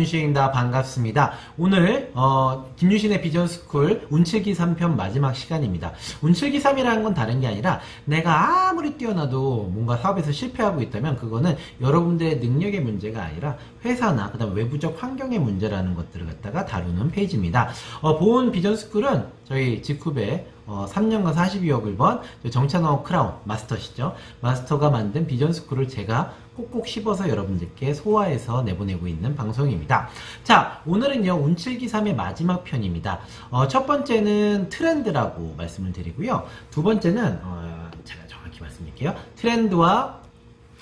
김유신입니다. 반갑습니다. 오늘 김유신의 비전스쿨 운칠기 3편 마지막 시간입니다. 운칠기 3이라는 건 다른 게 아니라 내가 아무리 뛰어나도 뭔가 사업에서 실패하고 있다면 그거는 여러분들의 능력의 문제가 아니라 회사나 그다음 외부적 환경의 문제라는 것들을 갖다가 다루는 페이지입니다. 본 비전스쿨은 저희 직후배 3년간 42억을 번 정찬호 크라운 마스터시죠. 마스터가 만든 비전스쿨을 제가 꼭꼭 씹어서 여러분들께 소화해서 내보내고 있는 방송입니다. 자, 오늘은요 운칠기 3의 마지막 편입니다. 첫 번째는 트렌드라고 말씀을 드리고요. 두 번째는 제가 정확히 말씀드릴게요. 트렌드와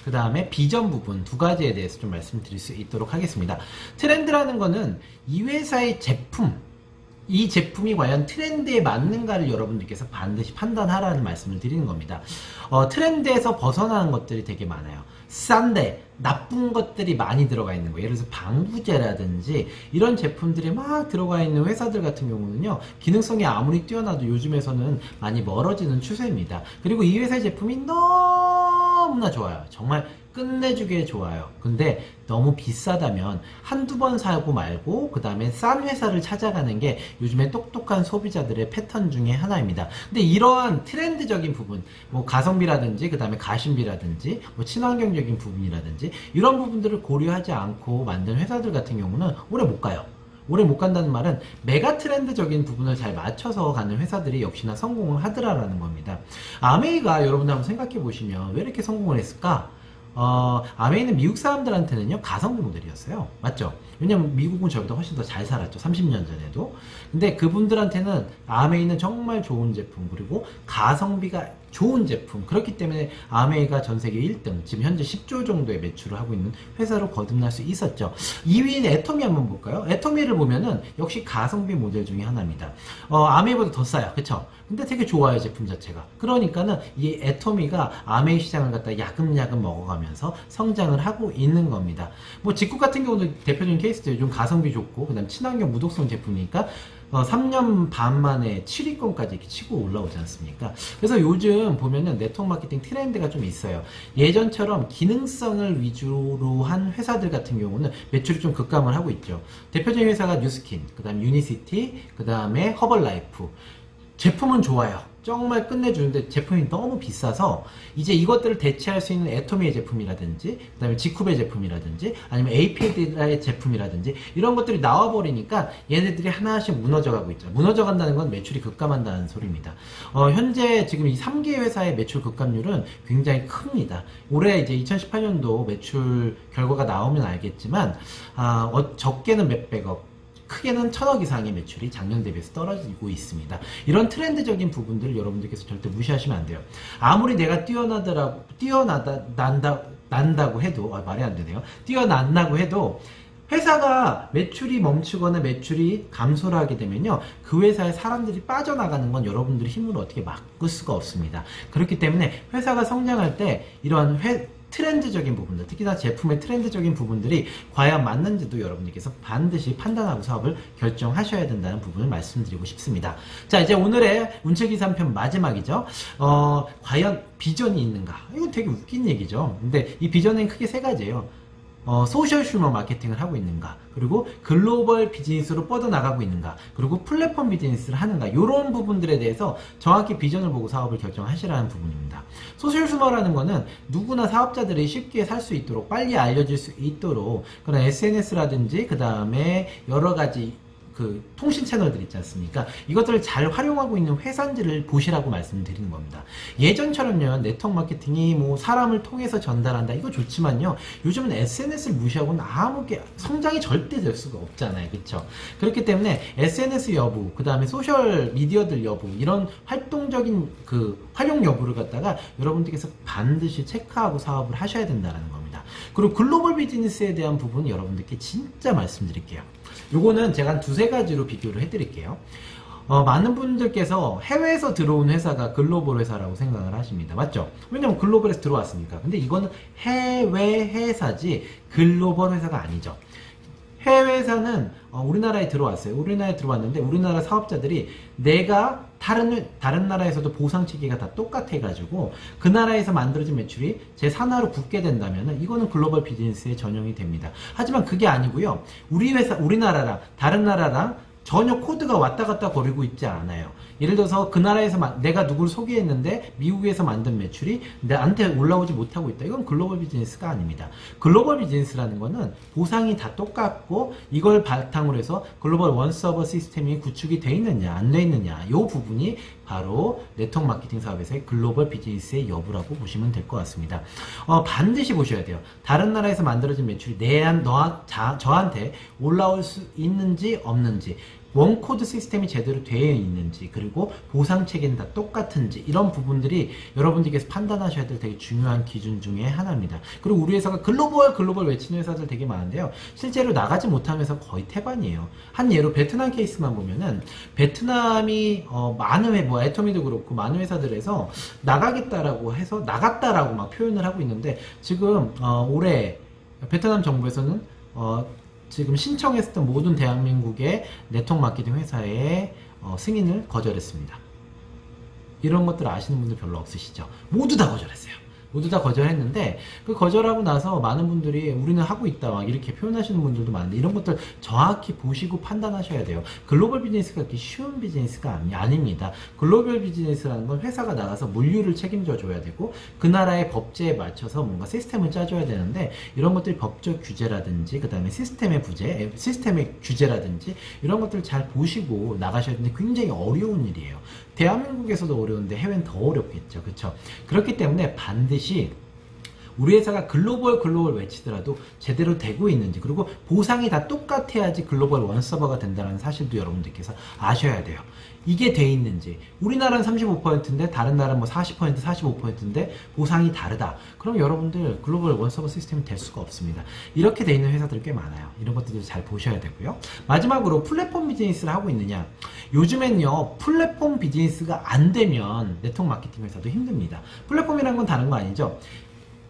그 다음에 비전 부분 두 가지에 대해서 좀 말씀드릴 수 있도록 하겠습니다. 트렌드라는 거는 이 회사의 제품, 이 제품이 과연 트렌드에 맞는가를 여러분들께서 반드시 판단하라는 말씀을 드리는 겁니다. 트렌드에서 벗어나는 것들이 되게 많아요. 싼데 나쁜 것들이 많이 들어가 있는 거예요. 예를 들어서 방부제라든지 이런 제품들이 막 들어가 있는 회사들 같은 경우는요, 기능성이 아무리 뛰어나도 요즘에서는 많이 멀어지는 추세입니다. 그리고 이 회사의 제품이 너무나 좋아요. 정말 끝내주게 좋아요. 근데 너무 비싸다면 한두 번 사고 말고 그 다음에 싼 회사를 찾아가는 게 요즘에 똑똑한 소비자들의 패턴 중에 하나입니다. 근데 이러한 트렌드적인 부분, 뭐 가성비라든지 그 다음에 가심비라든지 뭐 친환경적인 부분이라든지 이런 부분들을 고려하지 않고 만든 회사들 같은 경우는 오래 못 가요. 오래 못 간다는 말은 메가 트렌드적인 부분을 잘 맞춰서 가는 회사들이 역시나 성공을 하더라라는 겁니다. 아메이가 여러분들 한번 생각해 보시면 왜 이렇게 성공을 했을까? 아메이는 미국 사람들한테는요 가성비 모델이었어요. 맞죠? 왜냐면 미국은 저보다 훨씬 더 잘 살았죠. 30년 전에도. 근데 그분들한테는 아메이는 정말 좋은 제품, 그리고 가성비가 좋은 제품, 그렇기 때문에 아메이가 전세계 1등, 지금 현재 10조 정도의 매출을 하고 있는 회사로 거듭날 수 있었죠. 2위인 애터미 한번 볼까요? 애터미를 보면은 역시 가성비 모델 중에 하나입니다. 아메이보다 더 싸요. 그쵸? 근데 되게 좋아요, 제품 자체가. 그러니까는 이 애터미가 아메이 시장을 갖다 야금야금 먹어가면서 성장을 하고 있는 겁니다. 뭐 직구 같은 경우도 대표적인 케이스죠. 요즘 가성비 좋고 그다음 친환경 무독성 제품이니까 3년 반 만에 7위권까지 이렇게 치고 올라오지 않습니까? 그래서 요즘 보면은 네트워크 마케팅 트렌드가 좀 있어요. 예전처럼 기능성을 위주로 한 회사들 같은 경우는 매출이 좀 급감을 하고 있죠. 대표적인 회사가 뉴스킨, 그 다음 유니시티, 그 다음에 허벌라이프. 제품은 좋아요. 정말 끝내주는데 제품이 너무 비싸서 이제 이것들을 대체할 수 있는 애토미의 제품이라든지 그 다음에 지쿠베 제품이라든지 아니면 에이피드라의 제품이라든지 이런 것들이 나와버리니까 얘네들이 하나씩 무너져가고 있죠. 무너져간다는 건 매출이 급감한다는 소리입니다. 현재 지금 이 3개 회사의 매출 급감률은 굉장히 큽니다. 올해 이제 2018년도 매출 결과가 나오면 알겠지만 적게는 몇백억, 크게는 1000억 이상의 매출이 작년 대비해서 떨어지고 있습니다. 이런 트렌드적인 부분들을 여러분들께서 절대 무시하시면 안 돼요. 아무리 내가 난다고 해도, 말이 안 되네요. 뛰어난다고 해도 회사가 매출이 멈추거나 매출이 감소를 하게 되면요, 그 회사에 사람들이 빠져나가는 건 여러분들의 힘으로 어떻게 막을 수가 없습니다. 그렇기 때문에 회사가 성장할 때 이러한 트렌드적인 부분들, 특히나 제품의 트렌드적인 부분들이 과연 맞는지도 여러분들께서 반드시 판단하고 사업을 결정하셔야 된다는 부분을 말씀드리고 싶습니다. 자, 이제 오늘의 운칠기 3편 마지막이죠. 과연 비전이 있는가? 이건 되게 웃긴 얘기죠. 근데 이 비전은 크게 세 가지예요. 소셜 슈머 마케팅을 하고 있는가, 그리고 글로벌 비즈니스로 뻗어나가고 있는가, 그리고 플랫폼 비즈니스를 하는가, 이런 부분들에 대해서 정확히 비전을 보고 사업을 결정하시라는 부분입니다. 소셜 슈머라는 거는 누구나 사업자들이 쉽게 살 수 있도록, 빨리 알려질 수 있도록 그런 SNS라든지 그 다음에 여러 가지 그 통신 채널들 있지 않습니까? 이것들을 잘 활용하고 있는 회사인지를 보시라고 말씀을 드리는 겁니다. 예전처럼요, 네트워크 마케팅이 뭐 사람을 통해서 전달한다, 이거 좋지만요, 요즘은 SNS를 무시하고는 아무 게 성장이 절대 될 수가 없잖아요. 그쵸? 그렇기 때문에 SNS 여부, 그 다음에 소셜 미디어들 여부, 이런 활동적인 그 활용 여부를 갖다가 여러분들께서 반드시 체크하고 사업을 하셔야 된다는 겁니다. 그리고 글로벌 비즈니스에 대한 부분 여러분들께 진짜 말씀드릴게요. 요거는 제가 한 두세 가지로 비교를 해드릴게요. 많은 분들께서 해외에서 들어온 회사가 글로벌 회사라고 생각을 하십니다. 맞죠? 왜냐면 글로벌에서 들어왔으니까. 근데 이거는 해외 회사지 글로벌 회사가 아니죠. 해외 회사는 우리나라에 들어왔어요. 우리나라에 들어왔는데 우리나라 사업자들이 내가 다른 나라에서도 보상 체계가 다 똑같아가지고 그 나라에서 만들어진 매출이 제 산하로 붙게 된다면은 이거는 글로벌 비즈니스에 전용이 됩니다. 하지만 그게 아니고요. 우리나라랑 다른 나라랑 전혀 코드가 왔다 갔다 거리고 있지 않아요. 예를 들어서 그 나라에서 내가 누구를 소개했는데 미국에서 만든 매출이 나한테 올라오지 못하고 있다. 이건 글로벌 비즈니스가 아닙니다. 글로벌 비즈니스라는 거는 보상이 다 똑같고 이걸 바탕으로 해서 글로벌 원 서버 시스템이 구축이 돼 있느냐 안 돼 있느냐 이 부분이 바로 네트워크 마케팅 사업에서의 글로벌 비즈니스의 여부라고 보시면 될 것 같습니다. 반드시 보셔야 돼요. 다른 나라에서 만들어진 매출이 저한테 올라올 수 있는지 없는지, 원코드 시스템이 제대로 되어 있는지, 그리고 보상 체계는 다 똑같은지, 이런 부분들이 여러분들께서 판단하셔야 될 되게 중요한 기준 중에 하나입니다. 그리고 우리 회사가 글로벌 외치는 회사들 되게 많은데요. 실제로 나가지 못하면서 거의 태반이에요. 한 예로 베트남 케이스만 보면은 베트남이 많은 애터미도 그렇고 많은 회사들에서 나가겠다라고 해서 나갔다라고 막 표현을 하고 있는데 지금 올해 베트남 정부에서는 지금 신청했었던 모든 대한민국의 네트워크 마케팅 회사의 승인을 거절했습니다. 이런 것들 아시는 분들 별로 없으시죠? 모두 다 거절했어요. 모두 다 거절했는데 그 거절하고 나서 많은 분들이 우리는 하고 있다 막 이렇게 표현하시는 분들도 많은데 이런 것들 정확히 보시고 판단하셔야 돼요. 글로벌 비즈니스가 그렇게 쉬운 비즈니스가 아닙니다. 글로벌 비즈니스라는 건 회사가 나가서 물류를 책임져 줘야 되고 그 나라의 법제에 맞춰서 뭔가 시스템을 짜줘야 되는데 이런 것들이 법적 규제라든지 그 다음에 시스템의 규제라든지 이런 것들을 잘 보시고 나가셔야 되는데 굉장히 어려운 일이에요. 대한민국에서도 어려운데 해외는 더 어렵겠죠. 그렇죠? 그렇기 때문에 반드시 우리 회사가 글로벌 외치더라도 제대로 되고 있는지, 그리고 보상이 다 똑같아야지 글로벌 원서버가 된다는 사실도 여러분들께서 아셔야 돼요. 이게 돼 있는지, 우리나라는 35%인데 다른 나라는 40%, 45%인데 보상이 다르다. 그럼 여러분들 글로벌 원서버 시스템이 될 수가 없습니다. 이렇게 돼 있는 회사들이 꽤 많아요. 이런 것들도 잘 보셔야 되고요. 마지막으로 플랫폼 비즈니스를 하고 있느냐. 요즘엔요, 플랫폼 비즈니스가 안 되면 네트워크 마케팅 회사도 힘듭니다. 플랫폼이라는 건 다른 거 아니죠.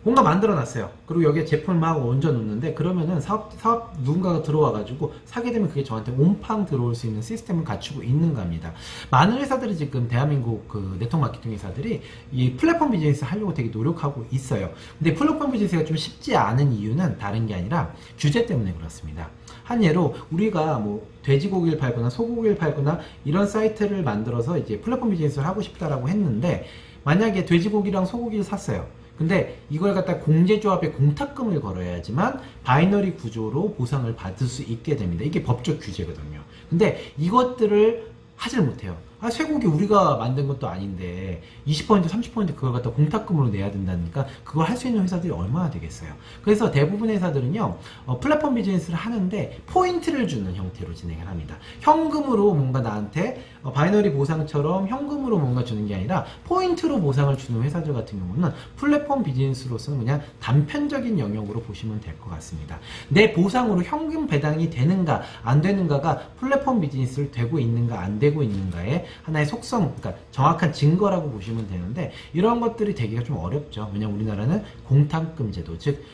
뭔가 만들어 놨어요. 그리고 여기에 제품을 막 얹어 놓는데 그러면은 사업 누군가가 들어와 가지고 사게 되면 그게 저한테 온팡 들어올 수 있는 시스템을 갖추고 있는가 합니다. 많은 회사들이 지금 대한민국 그 네트워크 마케팅 회사들이 이 플랫폼 비즈니스 하려고 되게 노력하고 있어요. 근데 플랫폼 비즈니스가 좀 쉽지 않은 이유는 다른 게 아니라 규제 때문에 그렇습니다. 한 예로 우리가 돼지고기를 팔거나 소고기를 팔거나 이런 사이트를 만들어서 이제 플랫폼 비즈니스를 하고 싶다라고 했는데 만약에 돼지고기랑 소고기를 샀어요. 근데 이걸 갖다 공제조합에 공탁금을 걸어야지만 바이너리 구조로 보상을 받을 수 있게 됩니다. 이게 법적 규제거든요. 근데 이것들을 하질 못해요. 쇠고기 우리가 만든 것도 아닌데 20% 30% 그걸 갖다 공탁금으로 내야 된다니까 그걸 할 수 있는 회사들이 얼마나 되겠어요. 그래서 대부분 회사들은요 플랫폼 비즈니스를 하는데 포인트를 주는 형태로 진행을 합니다. 현금으로 뭔가 나한테 바이너리 보상처럼 현금으로 뭔가 주는 게 아니라 포인트로 보상을 주는 회사들 같은 경우는 플랫폼 비즈니스로서는 그냥 단편적인 영역으로 보시면 될 것 같습니다. 내 보상으로 현금 배당이 되는가 안 되는가가 플랫폼 비즈니스를 되고 있는가 안 되고 있는가에 하나의 속성, 그러니까 정확한 증거라고 보시면 되는데 이런 것들이 되기가 좀 어렵죠. 왜냐면 우리나라는 공탁금 제도, 즉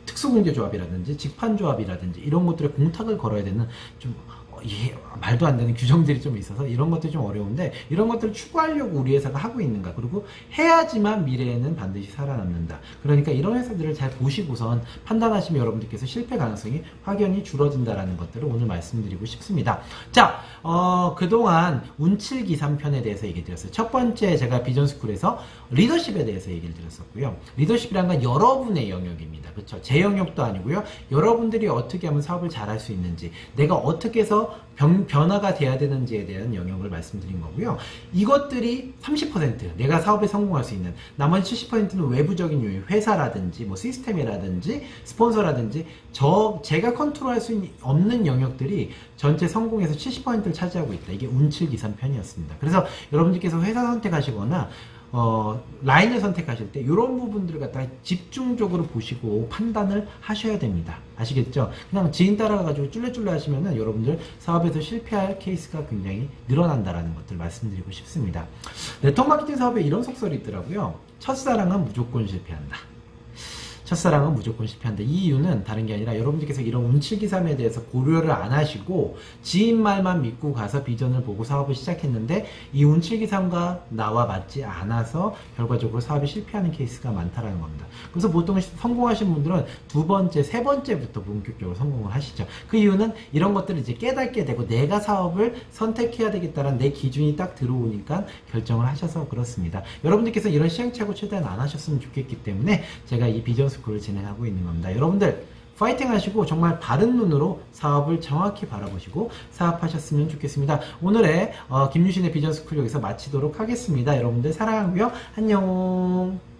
특수공제조합이라든지 직판조합이라든지 이런 것들에 공탁을 걸어야 되는 좀 말도 안 되는 규정들이 좀 있어서 이런 것들이 좀 어려운데 이런 것들을 추구하려고 우리 회사가 하고 있는가, 그리고 해야지만 미래에는 반드시 살아남는다. 그러니까 이런 회사들을 잘 보시고선 판단하시면 여러분들께서 실패 가능성이 확연히 줄어든다라는 것들을 오늘 말씀드리고 싶습니다. 자, 그동안 운칠기 3편에 대해서 얘기 드렸어요. 첫 번째 제가 비전스쿨에서 리더십에 대해서 얘기를 드렸었고요. 리더십이란 건 여러분의 영역입니다. 그렇죠? 제 영역도 아니고요. 여러분들이 어떻게 하면 사업을 잘할 수 있는지, 내가 어떻게 해서 변화가 돼야 되는지에 대한 영역을 말씀드린 거고요. 이것들이 30% 내가 사업에 성공할 수 있는, 나머지 70%는 외부적인 요인, 회사라든지 시스템이라든지 스폰서라든지 제가 컨트롤할 수 없는 영역들이 전체 성공에서 70%를 차지하고 있다. 이게 운칠기삼편이었습니다. 그래서 여러분들께서 회사 선택하시거나 라인을 선택하실 때 이런 부분들을 갖다가 집중적으로 보시고 판단을 하셔야 됩니다. 아시겠죠? 그냥 지인 따라가지고 쫄래쫄래 하시면은 여러분들 사업에서 실패할 케이스가 굉장히 늘어난다라는 것들 말씀드리고 싶습니다. 네트워크 마케팅 사업에 이런 속설이 있더라고요. 첫사랑은 무조건 실패한다. 첫사랑은 무조건 실패한다. 이 이유는 다른 게 아니라 여러분들께서 이런 운칠기삼에 대해서 고려를 안 하시고 지인 말만 믿고 가서 비전을 보고 사업을 시작했는데 이 운칠기삼과 나와 맞지 않아서 결과적으로 사업이 실패하는 케이스가 많다라는 겁니다. 그래서 보통 성공하신 분들은 두 번째, 세 번째부터 본격적으로 성공을 하시죠. 그 이유는 이런 것들을 이제 깨닫게 되고 내가 사업을 선택해야 되겠다는 내 기준이 딱 들어오니까 결정을 하셔서 그렇습니다. 여러분들께서 이런 시행착오 최대한 안 하셨으면 좋겠기 때문에 제가 이 비전 스쿨을 진행하고 있는 겁니다. 여러분들 파이팅 하시고 정말 바른 눈으로 사업을 정확히 바라보시고 사업하셨으면 좋겠습니다. 오늘의 김유신의 비전 스쿨 여기서 마치도록 하겠습니다. 여러분들 사랑하고요. 안녕.